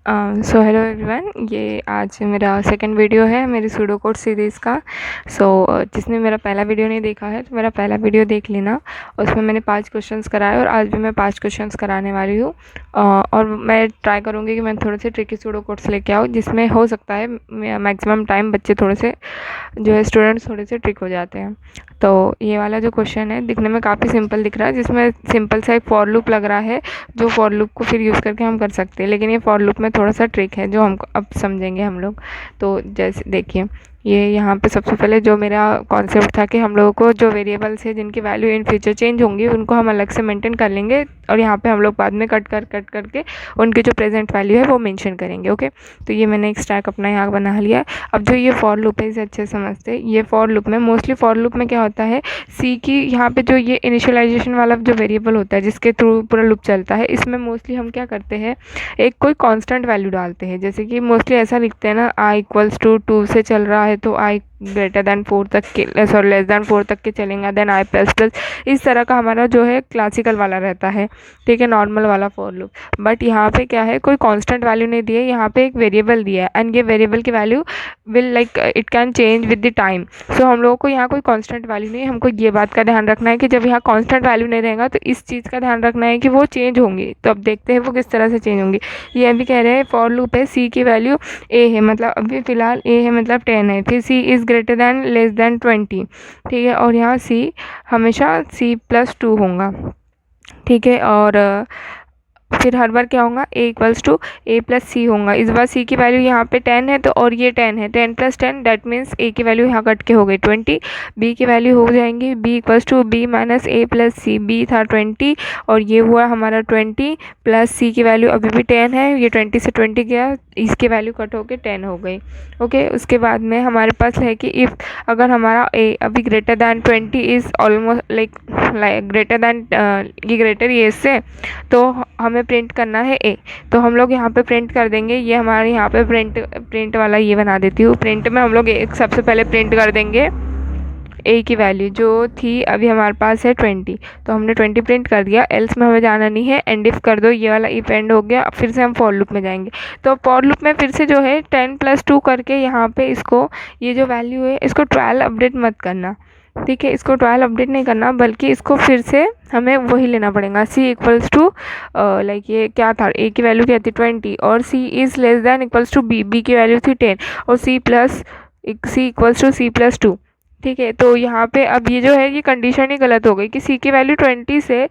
So hello everyone, ये आज मेरा सेकंड वीडियो है मेरी सूडो कोड सीरीज़ का। जिसने मेरा पहला वीडियो नहीं देखा है तो मेरा पहला वीडियो देख लेना। उसमें मैंने 5 क्वेश्चंस कराए और आज भी मैं 5 क्वेश्चंस कराने वाली हूँ। और मैं ट्राई करूँगी कि मैं थोड़े से ट्रिकी सूडो कोड्स लेके आऊँ, जिसमें हो सकता है मैक्सिमम टाइम बच्चे थोड़े से जो है स्टूडेंट्स थोड़े से ट्रिक हो जाते हैं। तो ये वाला जो क्वेश्चन है दिखने में काफ़ी सिंपल दिख रहा है, जिसमें सिंपल सा एक फॉर लूप लग रहा है, जो फॉर लूप को फिर यूज़ करके हम कर सकते हैं। लेकिन ये फॉर लूप में थोड़ा सा ट्रिक है जो हमको अब समझेंगे हम लोग। तो जैसे देखिए, ये यहाँ पे सबसे पहले जो मेरा कॉन्सेप्ट था कि हम लोगों को जो वेरिएबल्स है जिनकी वैल्यू इन फ्यूचर चेंज होंगी उनको हम अलग से मेंटेन कर लेंगे, और यहाँ पे हम लोग बाद में कट करके उनकी जो प्रेजेंट वैल्यू है वो मेंशन करेंगे। ओके, तो ये मैंने एक स्टैक अपना यहाँ बना लिया है। अब जो ये फॉर लूप है इसे अच्छे से समझते हैं। ये फॉर लूप में मोस्टली फॉर लूप में क्या होता है, सी की यहाँ पे जो ये इनिशियलाइजेशन वाला जो वेरिएबल होता है जिसके थ्रू पूरा लूप चलता है, इसमें मोस्टली हम क्या करते हैं, एक कोई कांस्टेंट वैल्यू डालते हैं। जैसे कि मोस्टली ऐसा लिखते हैं ना, आई इक्वल्स टू 2 से चल रहा है तो आई ग्रेटर दैन 4 तक के, सॉरी लेस दैन 4 तक के चलेंगे, देन आई प्लस प्लस। इस तरह का हमारा जो है क्लासिकल वाला रहता है, ठीक है, नॉर्मल वाला फॉर लूप। बट यहाँ पे क्या है, कोई कांस्टेंट वैल्यू नहीं दी है, यहाँ पे एक वेरिएबल दिया है, एंड ये वेरिएबल की value will like it can change with the time. So हम लोगों को यहाँ कोई कांस्टेंट वैल्यू नहीं है, हमको ये बात का ध्यान रखना है कि जब यहाँ कांस्टेंट वैल्यू नहीं रहेगा तो इस चीज़ का ध्यान रखना है कि वो चेंज होंगी। तो अब देखते हैं वो किस तरह से चेंज होंगी। ये अभी कह रहे हैं फॉर लूप है, सी की वैल्यू ए है, मतलब अभी फ़िलहाल ए है मतलब 10 है, फिर c is greater than less than 20, ठीक है, और यहाँ सी हमेशा C+2 होगा, ठीक है। और फिर हर बार क्या होगा, ए इक्वल्स टू ए प्लस सी होगा। इस बार सी की वैल्यू यहाँ पे 10 है, तो और ये 10 है, 10 प्लस 10 दैट मीन्स ए की वैल्यू यहाँ कट के हो गई 20। बी की वैल्यू हो जाएंगी B equals to B minus A plus C. B था 20 और ये हुआ हमारा 20 प्लस सी की वैल्यू अभी भी 10 है, ये 20 से 20 गया, इसकी वैल्यू कट होकर 10 हो गई। ओके, उसके बाद में हमारे पास है कि इफ़ अगर हमारा ए अभी greater than 20 is almost like greater than ये ग्रेटर ये इससे, तो हमें प्रिंट करना है ए। तो हम लोग यहाँ पे प्रिंट कर देंगे, ये हमारे यहाँ पे प्रिंट वाला ये बना देती हूँ। प्रिंट में हम लोग एक सबसे पहले प्रिंट कर देंगे ए की वैल्यू जो थी अभी हमारे पास है 20, तो हमने 20 प्रिंट कर दिया। एल्स में हमें जाना नहीं है, एंड इफ कर दो, ये वाला इफ एंड हो गया। फिर से हम फॉर लूप में जाएंगे, तो फॉर लूप में फिर से जो है 10 प्लस 2 करके यहाँ पे इसको ये जो वैल्यू है इसको 12 अपडेट मत करना, ठीक है, इसको 12 अपडेट नहीं करना, बल्कि इसको फिर से हमें वही लेना पड़ेगा, सी इक्वल्स टू लाइक ये क्या था, ए की वैल्यू क्या थी 20 और c is less than equals to b, b की वैल्यू थी 10 और सी इक्वल्स टू C+2, ठीक है। तो यहाँ पे अब ये जो है ये कंडीशन ही गलत हो गई कि सी की वैल्यू 20 से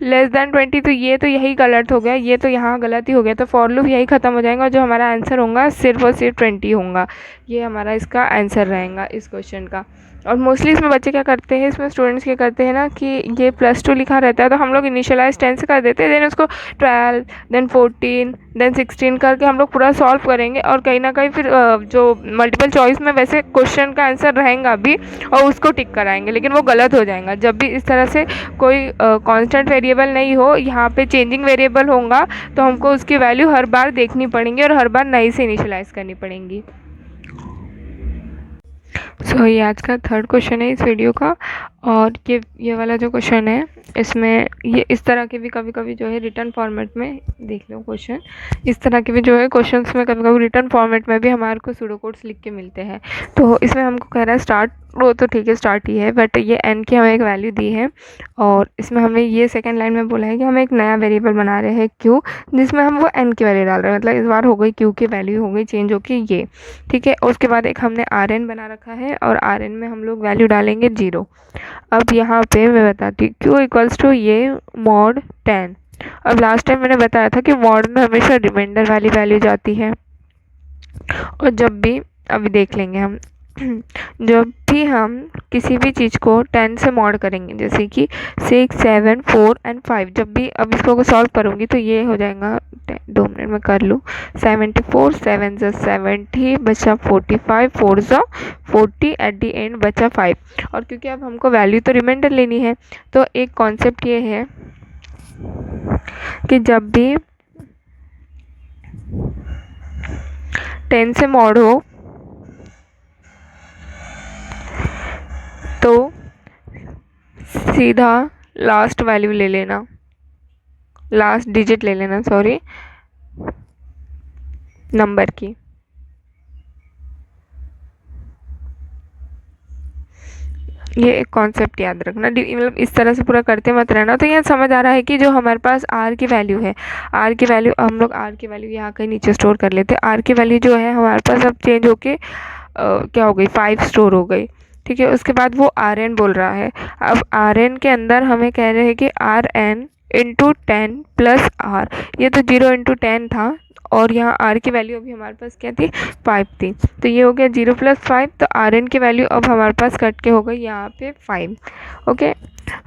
लेस दैन 20, तो ये तो यही गलत हो गया, ये तो यहाँ गलत ही हो गया, तो फॉर लूप यही ख़त्म हो जाएगा और जो हमारा आंसर होगा सिर्फ और सिर्फ 20 होगा। ये हमारा इसका आंसर रहेगा इस क्वेश्चन का। और मोस्टली इसमें बच्चे क्या करते हैं, इसमें स्टूडेंट्स क्या करते हैं ना कि ये +2 लिखा रहता है तो हम लोग इनिशियलाइज 10 से कर देते हैं, देन उसको 12 देन 14 देन 16 करके हम लोग पूरा सॉल्व करेंगे, और कहीं ना कहीं फिर जो मल्टीपल चॉइस में वैसे क्वेश्चन का आंसर रहेगा भी और उसको टिक कराएंगे, लेकिन वो गलत हो जाएगा। जब भी इस तरह से कोई कांस्टेंट वेरिएबल नहीं हो, यहाँ पे चेंजिंग वेरिएबल होगा, तो हमको उसकी वैल्यू हर बार देखनी पड़ेंगी और हर बार नई से इनिशियलाइज करनी पड़ेंगी। सो ये आज का थर्ड क्वेश्चन है इस वीडियो का। और ये वाला जो क्वेश्चन है इसमें ये इस तरह के भी कभी कभी जो है रिटर्न फॉर्मेट में देख लो क्वेश्चन, इस तरह के भी जो है क्वेश्चंस में कभी कभी रिटर्न फॉर्मेट में भी हमारे को सूडो कोड्स लिख के मिलते हैं। तो इसमें हमको कह रहा है स्टार्ट, वो तो ठीक है स्टार्ट ही है, बट ये एन की हमें एक वैल्यू दी है और इसमें हमें ये सेकेंड लाइन में बोला है कि हम एक नया वेरिएबल बना रहे हैं क्यू, जिसमें हम वो एन की वैल्यू डाल रहे हैं, मतलब इस बार हो गई क्यू की वैल्यू हो गई चेंज होके ये, ठीक है। उसके बाद एक हमने आर एन बना रखा है और आर एन में हम लोग वैल्यू डालेंगे 0। अब यहाँ पे मैं बताती हूँ क्यू इक्वल्स टू ये mod 10। अब लास्ट टाइम मैंने बताया था कि मॉड में हमेशा रिमाइंडर वाली वैल्यू जाती है, और जब भी अभी देख लेंगे हम जब भी हम किसी भी चीज़ को 10 से मॉड करेंगे, जैसे कि 6 7 4 एंड 5, जब भी अब इसको सॉल्व करूँगी तो ये हो जाएगा, 2 मिनट में कर लूँ, 74 7 ज़ा 70 बचा 45 4 ज़ा 40 एट दी एंड बचा 5। और क्योंकि अब हमको वैल्यू तो रिमाइंडर लेनी है, तो एक कॉन्सेप्ट ये है कि जब भी 10 से मॉड हो तो सीधा लास्ट वैल्यू ले लेना, लास्ट डिजिट ले लेना, सॉरी, नंबर की। ये एक कॉन्सेप्ट याद रखना, मतलब इस तरह से पूरा करते मत रहना। तो यहाँ समझ आ रहा है कि जो हमारे पास आर की वैल्यू है, आर की वैल्यू हम लोग आर की वैल्यू यहाँ कहीं नीचे स्टोर कर लेते हैं। आर की वैल्यू जो है हमारे पास अब चेंज होके क्या हो गई, 5 स्टोर हो गई। ठीक है, उसके बाद वो आर एन बोल रहा है। अब आर एन के अंदर हमें कह रहे हैं कि R N into 10 plus R, ये तो 0 इंटू 10 था, और यहाँ आर की वैल्यू अभी हमारे पास क्या थी, 5 थी। तो ये हो गया 0 प्लस 5, तो आर एन की वैल्यू अब हमारे पास कट के हो गई यहाँ पे 5। ओके,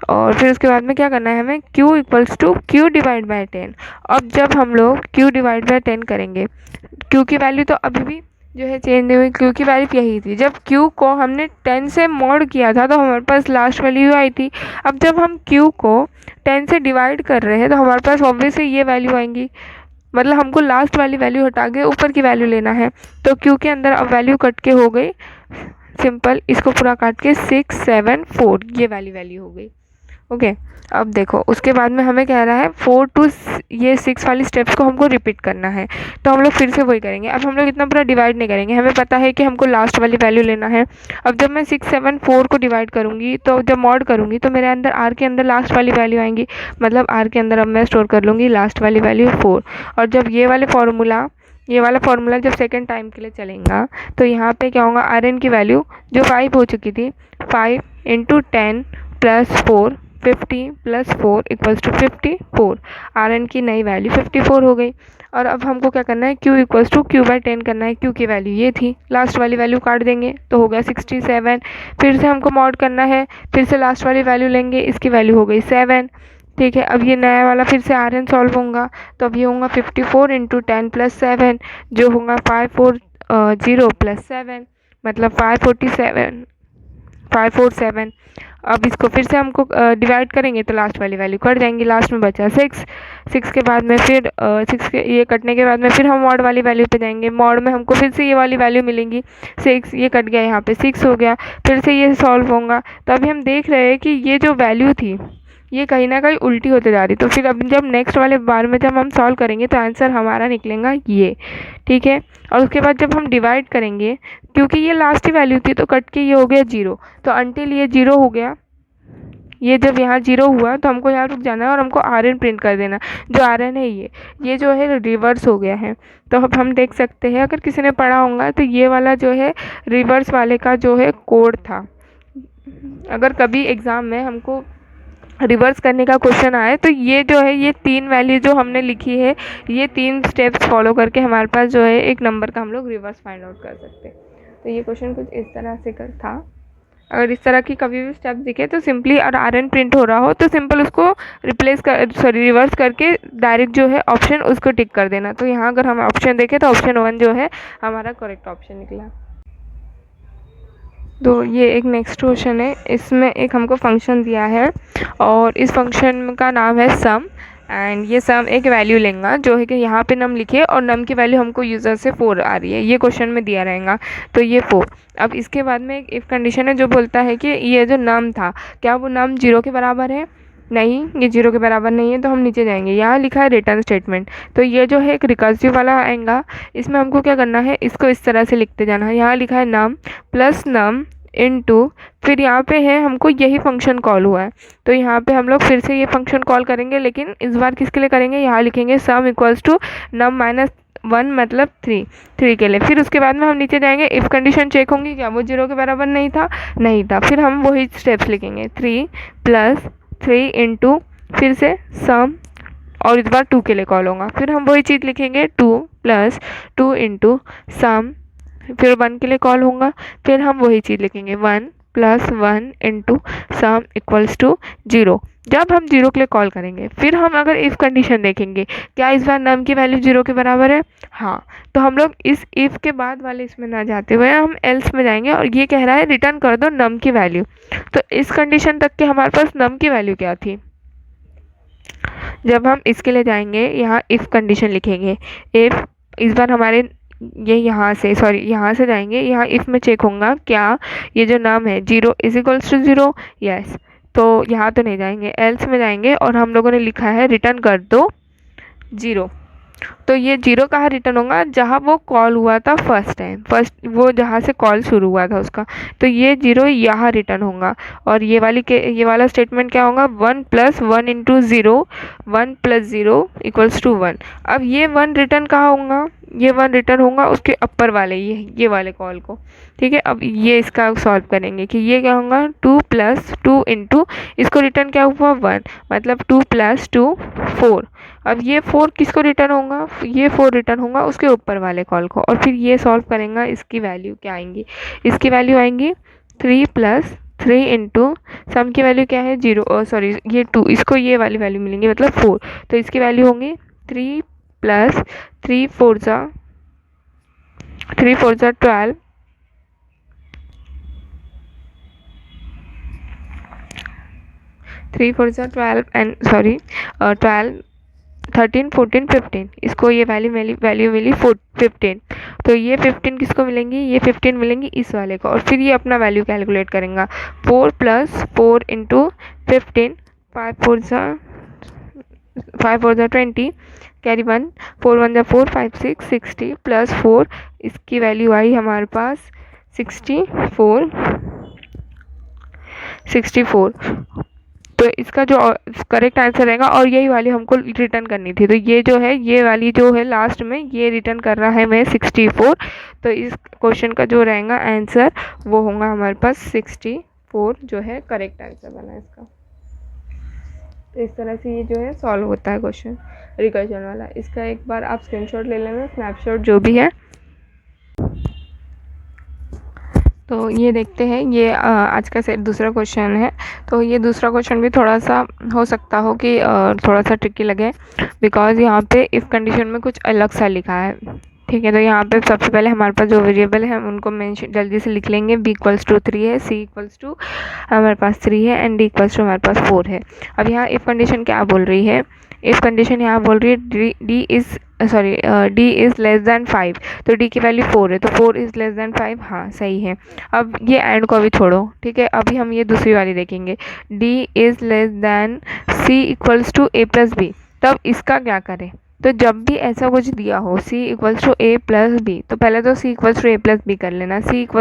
और फिर उसके बाद में क्या करना है हमें, q equals to q divide by 10। अब जब हम लोग q डिवाइड बाई 10 करेंगे, q की वैल्यू तो अभी भी जो है चेंज नहीं हुई, q की वैल्यू यही थी। जब q को हमने 10 से मॉड किया था तो हमारे पास लास्ट वैल्यू आई थी। अब जब हम q को 10 से डिवाइड कर रहे हैं तो हमारे पास ऑब्वियसली ये वैल्यू आएंगी, मतलब हमको लास्ट वाली वैल्यू हटा के ऊपर की वैल्यू लेना है। तो q के अंदर अब वैल्यू कट के हो गई, सिंपल इसको पूरा काट के 6 7 4 ये वैल्यू हो गई। ओके, अब देखो उसके बाद में हमें कह रहा है 4 टू ये 6 वाली स्टेप्स को हमको रिपीट करना है। तो हम लोग फिर से वही करेंगे। अब हम लोग इतना पूरा डिवाइड नहीं करेंगे, हमें पता है कि हमको लास्ट वाली वैल्यू लेना है। अब जब मैं 6 7 4 को डिवाइड करूँगी, तो जब मॉड करूँगी तो मेरे अंदर आर के अंदर लास्ट वाली वैल्यू आएंगी, मतलब आर के अंदर अब मैं स्टोर कर लूँगी लास्ट वाली वैल्यू 4। और जब ये वाला फार्मूला जब सेकेंड टाइम के लिए चलेगा तो यहाँ पे क्या होगा, आर एन की वैल्यू जो 5 हो चुकी थी, 5 into 10 plus 4, 50 plus 4 equals to 54। R N की नई वैल्यू 54 हो गई। और अब हमको क्या करना है, q equals to q by 10 करना है। q की वैल्यू ये थी, लास्ट वाली वैल्यू काट देंगे तो हो गया 67। फिर से हमको मॉड करना है, फिर से लास्ट वाली वैल्यू लेंगे, इसकी वैल्यू हो गई 7। ठीक है, अब ये नया वाला फिर से आर एन सॉल्व होगा, तो अब ये होगा 54 इंटू 10 प्लस 7, जो होगा 540 प्लस 7, मतलब 547। अब इसको फिर से हमको डिवाइड करेंगे तो लास्ट वाली वैल्यू कट जाएंगी, लास्ट में बचा 6 के बाद में फिर 6 के ये कटने के बाद में फिर हम मॉड वाली वैल्यू पे जाएंगे। मॉड में हमको फिर से ये वाली वैल्यू मिलेंगी 6, ये कट गया, यहाँ पे 6 हो गया, फिर से ये सॉल्व होगा। तो अभी हम देख रहे हैं कि ये जो वैल्यू थी ये कहीं ना कहीं उल्टी होते जा रही। तो फिर अब जब नेक्स्ट वाले बार में जब हम सॉल्व करेंगे तो आंसर हमारा निकलेगा ये। ठीक है, और उसके बाद जब हम डिवाइड करेंगे, क्योंकि ये लास्ट ही वैल्यू थी तो कट के ये हो गया 0, तो अंटिल ये 0 हो गया, ये जब यहाँ 0 हुआ तो हमको यहाँ रुक जाना है और हमको आर एन प्रिंट कर देना। जो आर एन है ये जो है रिवर्स हो गया है। तो अब हम देख सकते हैं, अगर किसी ने पढ़ा होगा तो ये वाला जो है रिवर्स वाले का जो है कोड था। अगर कभी एग्ज़ाम में हमको रिवर्स करने का क्वेश्चन आए तो ये जो है, ये 3 वैल्यू जो हमने लिखी है, ये 3 स्टेप्स फॉलो करके हमारे पास जो है एक नंबर का हम लोग रिवर्स फाइंड आउट कर सकते हैं। तो ये क्वेश्चन कुछ इस तरह से था। अगर इस तरह की कभी भी स्टेप दिखे तो सिंपली, और आर एन प्रिंट हो रहा हो तो सिंपल उसको रिवर्स करके डायरेक्ट जो है ऑप्शन उसको टिक कर देना। तो यहाँ अगर हम ऑप्शन देखें तो ऑप्शन 1 जो है हमारा करेक्ट ऑप्शन निकला। तो ये एक नेक्स्ट क्वेश्चन है, इसमें एक हमको फंक्शन दिया है और इस फंक्शन का नाम है सम, एंड ये सम एक वैल्यू लेगा जो है कि यहाँ पे नम लिखे और नम की वैल्यू हमको यूज़र से 4 आ रही है, ये क्वेश्चन में दिया रहेगा। तो ये 4। अब इसके बाद में एक इफ़ कंडीशन है जो बोलता है कि ये जो नम था, क्या वो नम 0 के बराबर है? नहीं, ये 0 के बराबर नहीं है। तो हम नीचे जाएंगे, यहाँ लिखा है रिटर्न स्टेटमेंट। तो ये जो है एक रिकर्सिव वाला आएगा, इसमें हमको क्या करना है, इसको इस तरह से लिखते जाना है। यहाँ लिखा है नम प्लस नम इनटू, फिर यहाँ पे है हमको यही फंक्शन कॉल हुआ है तो यहाँ पे हम लोग फिर से ये फंक्शन कॉल करेंगे, लेकिन इस बार किसके लिए करेंगे, यहाँ लिखेंगे sum equals to num minus 1 मतलब 3 के लिए। फिर उसके बाद में हम नीचे जाएंगे, इफ़ कंडीशन चेक होंगी, क्या वो 0 के बराबर नहीं था। फिर हम वही स्टेप्स लिखेंगे, 3 प्लस 3 इंटू फिर से सम, और इस बार 2 के लिए कॉल होगा। फिर हम वही चीज़ लिखेंगे 2 प्लस 2 इंटू सम, फिर 1 के लिए कॉल होगा। फिर हम वही चीज़ लिखेंगे 1 plus 1 into sum equals to 0। जब हम 0 के लिए कॉल करेंगे, फिर हम अगर इफ़ कंडीशन देखेंगे, क्या इस बार नम की वैल्यू 0 के बराबर है? हाँ, तो हम लोग इस इफ़ के बाद वाले इसमें ना जाते हुए हम एल्स में जाएंगे, और ये कह रहा है रिटर्न कर दो नम की वैल्यू। तो इस कंडीशन तक के हमारे पास नम की वैल्यू क्या थी? जब हम इसके लिए जाएंगे, यहाँ इफ़ कंडीशन लिखेंगे, इफ़ इस बार हमारे ये यहाँ से जाएंगे, यहाँ इफ़ में चेक होगा क्या ये जो नाम है 0 इज इक्वल्स टू 0, यस। तो यहाँ तो नहीं जाएंगे, एल्स में जाएंगे और हम लोगों ने लिखा है रिटर्न कर दो 0। तो ये 0 कहाँ रिटर्न होगा, जहाँ वो कॉल हुआ था फर्स्ट टाइम, फर्स्ट वो जहाँ से कॉल शुरू हुआ था उसका, तो ये 0 यहाँ रिटर्न होगा। और ये वाला स्टेटमेंट क्या होगा, 1 + 1 × 0, 1 + 0 = 1। अब ये 1 रिटर्न कहाँ होगा, ये 1 रिटर्न होगा उसके अपर वाले ये वाले कॉल को, ठीक है। अब ये इसका सॉल्व करेंगे कि ये क्या होगा, 2 + 2 × इसको रिटर्न क्या हुआ 1, मतलब 2 + 2 4। अब ये 4 किसको रिटर्न होगा, ये 4 रिटर्न होगा उसके ऊपर वाले कॉल को। और फिर ये सॉल्व करेंगे, इसकी वैल्यू क्या आएंगी, इसकी वैल्यू आएंगी 3 + 3 × सम की वैल्यू क्या है 0, सॉरी ये 2, इसको ये वाली वैल्यू मिलेंगी मतलब 4, तो इसकी वैल्यू होंगी 3 + 3 4 × 12, 3 4 × 12 एंड सॉरी 12 13 14 15, इसको ये वैल्यू मिली 15, तो ये 15 किसको मिलेंगी, ये 15 मिलेंगी इस वाले को। और फिर ये अपना वैल्यू कैलकुलेट करेंगे, 4 + 4 × 15, 5 4 × 20, कैरी 1, 4 1 = 4, 5 6 60 + 4, इसकी वैल्यू आई हमारे पास 64। तो इसका जो करेक्ट आंसर रहेगा, और यही वाली हमको रिटर्न करनी थी, तो ये जो है ये वाली जो है लास्ट में ये रिटर्न कर रहा है मैं 64। तो इस क्वेश्चन का जो रहेगा आंसर वो होगा हमारे पास 64, जो है करेक्ट आंसर बना इसका। तो इस तरह से ये जो है सॉल्व होता है क्वेश्चन रिकर्जन वाला। इसका एक बार आप स्क्रीनशॉट ले लेना, स्नैपशॉट जो भी है। तो ये देखते हैं, ये आज का सेट दूसरा क्वेश्चन है। तो ये दूसरा क्वेश्चन भी थोड़ा सा हो सकता हो कि थोड़ा सा ट्रिकी लगे, बिकॉज यहाँ पे इफ़ कंडीशन में कुछ अलग सा लिखा है, ठीक है। तो यहाँ पे सबसे पहले हमारे पास जो वेरिएबल है उनको मेंशन जल्दी से लिख लेंगे। b = 3 है, c = हमारे पास 3 है एंड d = हमारे पास 4 है। अब यहाँ इफ़ कंडीशन क्या बोल रही है, इफ़ कंडीशन यहाँ बोल रही है d इज़ लेस दैन 5, तो d की वैल्यू 4 है, तो 4 इज़ लेस दैन 5, हाँ सही है। अब ये एंड को भी छोड़ो, ठीक है। अभी हम ये दूसरी वाली देखेंगे, d is less then c = a + b, तब इसका क्या करें। तो जब भी ऐसा कुछ दिया हो c = a + b, तो पहले तो c = a + b कर लेना। c =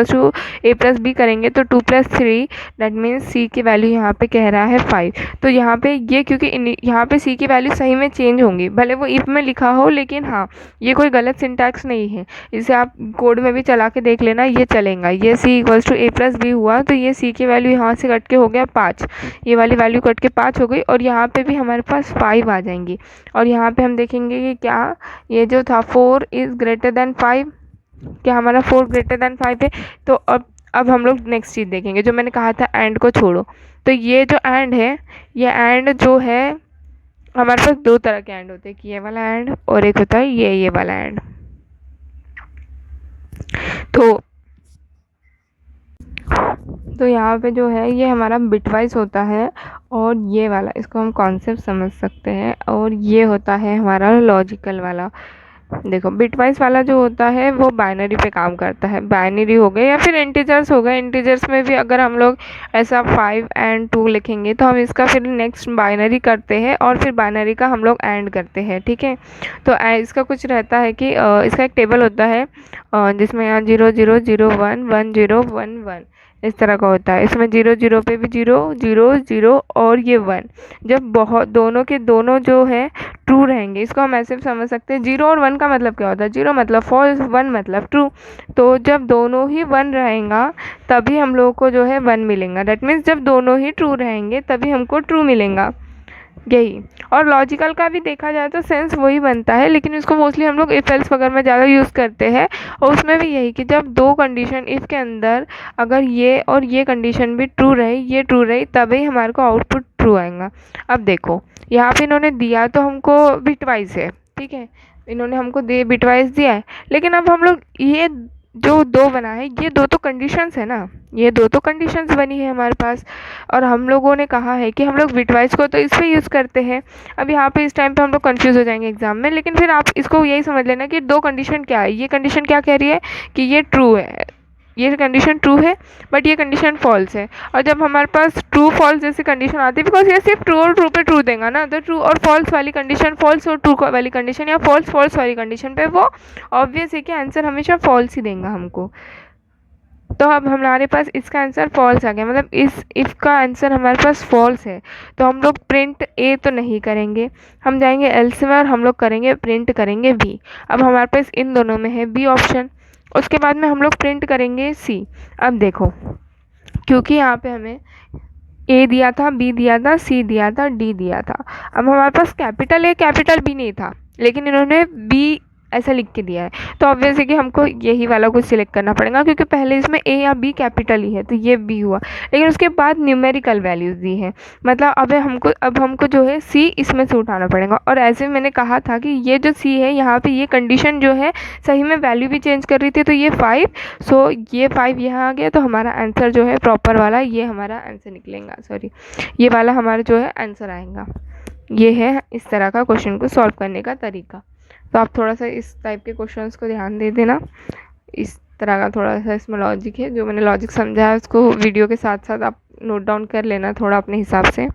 a + b करेंगे तो 2 + 3, दैट मीन्स c की वैल्यू यहाँ पे कह रहा है 5। तो यहाँ पे ये क्योंकि यहाँ पे c की वैल्यू सही में चेंज होंगी, भले वो इफ में लिखा हो, लेकिन हाँ ये कोई गलत सिंटैक्स नहीं है, इसे आप कोड में भी चला के देख लेना, ये चलेगा। ये c = a + b हुआ, तो ये c की वैल्यू यहाँ से कट के हो गया 5, ये वाली वैल्यू कट के 5 हो गई, और यहाँ पे भी हमारे पास 5 आ जाएंगी। और यहाँ पे हम देखेंगे कि क्या ये जो था 4 इज़ ग्रेटर दैन 5, क्या हमारा 4 ग्रेटर दैन 5 है। तो अब हम लोग नेक्स्ट चीज़ देखेंगे, जो मैंने कहा था एंड को छोड़ो। तो ये जो एंड है, ये एंड जो है हमारे पास दो तरह के एंड होते हैं, कि ये वाला एंड और एक होता है ये वाला एंड। तो यहाँ पे जो है ये हमारा बिटवाइज होता है, और ये वाला इसको हम कॉन्सेप्ट समझ सकते हैं, और ये होता है हमारा लॉजिकल वाला। देखो बिटवाइज वाला जो होता है वो बाइनरी पे काम करता है, बाइनरी हो गए या फिर इंटीजर्स हो गए। इंटीजर्स में भी अगर हम लोग ऐसा 5 एंड 2 लिखेंगे तो हम इसका फिर नेक्स्ट बाइनरी करते हैं, और फिर बाइनरी का हम लोग एंड करते हैं, ठीक है। तो इसका कुछ रहता है कि इसका एक टेबल होता है जिसमें यहाँ 0 0 0 1 1 0 1 1 इस तरह का होता है। इसमें 0 0 पे भी 0 0 0 और ये 1, जब बहुत दोनों के दोनों जो है ट्रू रहेंगे, इसको हम ऐसे भी समझ सकते हैं। 0 और 1 का मतलब क्या होता है, 0 मतलब फॉल्स, 1 मतलब ट्रू। तो जब दोनों ही 1 रहेगा तभी हम लोगों को जो है 1 मिलेगा, डैट मीन्स जब दोनों ही ट्रू रहेंगे तभी हमको ट्रू मिलेगा, यही। और लॉजिकल का भी देखा जाए तो सेंस वही बनता है, लेकिन इसको मोस्टली हम लोग इफ एल्स वगैरह में ज़्यादा यूज़ करते हैं, और उसमें भी यही कि जब दो कंडीशन इफ़ के अंदर अगर ये और ये कंडीशन भी ट्रू रही, ये ट्रू रही, तभी हमारे को आउटपुट ट्रू आएगा। अब देखो यहाँ पे इन्होंने दिया तो हमको बिटवाइज है, ठीक है, इन्होंने हमको बिटवाइज दिया है, लेकिन अब हम लोग ये जो दो बना है, ये दो तो कंडीशंस है ना, ये दो तो कंडीशंस बनी है हमारे पास, और हम लोगों ने कहा है कि हम लोग बिटवाइज को तो इस पर यूज़ करते हैं। अब यहाँ पे इस टाइम पे हम लोग कंफ्यूज हो जाएंगे एग्जाम में, लेकिन फिर आप इसको यही समझ लेना कि दो कंडीशन क्या है। ये कंडीशन क्या कह रही है कि ये ट्रू है, ये कंडीशन ट्रू है बट ये कंडीशन फॉल्स है। और जब हमारे पास ट्रू फॉल्स जैसी कंडीशन आती है, बिकॉज ये सिर्फ ट्रू और ट्रू पे ट्रू देगा ना, तो ट्रू और फॉल्स वाली कंडीशन फॉल्स और ट्रू वाली कंडीशन या फॉल्स फॉल्स वाली कंडीशन पे वो ऑब्वियस है कि आंसर हमेशा फॉल्स ही देगा हमको। तो अब हमारे पास इसका आंसर फॉल्स आ गया, मतलब इस इफ़ का आंसर हमारे पास फॉल्स है। तो हम लोग प्रिंट ए तो नहीं करेंगे, हम जाएंगे एल्स में और हम लोग करेंगे प्रिंट करेंगे बी। अब हमारे पास इन दोनों में है बी ऑप्शन। उसके बाद में हम लोग प्रिंट करेंगे सी। अब देखो, क्योंकि यहाँ पे हमें ए दिया था, बी दिया था, सी दिया था, डी दिया था। अब हमारे पास कैपिटल ए कैपिटल बी नहीं था, लेकिन इन्होंने बी ऐसा लिख के दिया है, तो ऑब्वियस है कि हमको यही वाला कुछ सिलेक्ट करना पड़ेगा, क्योंकि पहले इसमें ए या बी कैपिटल ही है, तो ये बी हुआ। लेकिन उसके बाद न्यूमेरिकल वैल्यूज़ दी है, मतलब अब हमको जो है सी इसमें से उठाना पड़ेगा। और ऐसे मैंने कहा था कि ये जो सी है यहाँ पे ये कंडीशन जो है सही में वैल्यू भी चेंज कर रही थी, तो ये 5, सो ये 5 यहाँ आ गया, तो हमारा आंसर जो है प्रॉपर वाला ये हमारा आंसर निकलेगा, सॉरी ये वाला हमारा जो है आंसर आएगा। ये है इस तरह का क्वेश्चन को सॉल्व करने का तरीका। तो आप थोड़ा सा इस टाइप के क्वेश्चंस को ध्यान दे देना, इस तरह का थोड़ा सा इसमें लॉजिक है, जो मैंने लॉजिक समझा है उसको वीडियो के साथ साथ आप नोट डाउन कर लेना थोड़ा अपने हिसाब से।